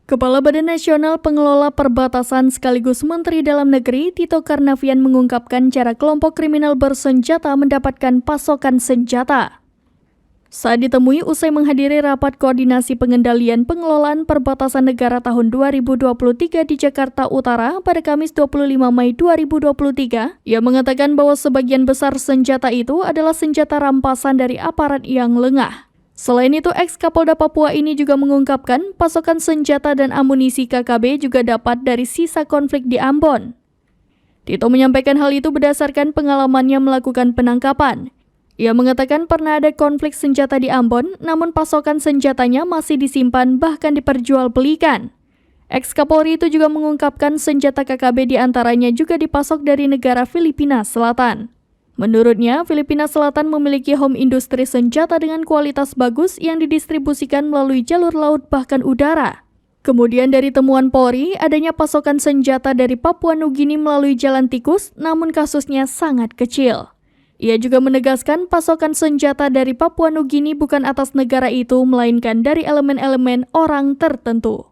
Kepala Badan Nasional Pengelola Perbatasan sekaligus Menteri Dalam Negeri Tito Karnavian mengungkapkan cara kelompok kriminal bersenjata mendapatkan pasokan senjata. Saat ditemui usai menghadiri rapat koordinasi pengendalian pengelolaan perbatasan negara tahun 2023 di Jakarta Utara pada Kamis 25 Mei 2023, ia mengatakan bahwa sebagian besar senjata itu adalah senjata rampasan dari aparat yang lengah. Selain itu, ex-Kapolda Papua ini juga mengungkapkan pasokan senjata dan amunisi KKB juga dapat dari sisa konflik di Ambon. Tito menyampaikan hal itu berdasarkan pengalamannya melakukan penangkapan. Ia mengatakan pernah ada konflik senjata di Ambon, namun pasokan senjatanya masih disimpan bahkan diperjualbelikan. Ex-Kapolri itu juga mengungkapkan senjata KKB diantaranya juga dipasok dari negara Filipina Selatan. Menurutnya, Filipina Selatan memiliki home industri senjata dengan kualitas bagus yang didistribusikan melalui jalur laut bahkan udara. Kemudian dari temuan Polri, adanya pasokan senjata dari Papua Nugini melalui jalan tikus, namun kasusnya sangat kecil. Ia juga menegaskan pasokan senjata dari Papua Nugini bukan atas negara itu, melainkan dari elemen-elemen orang tertentu.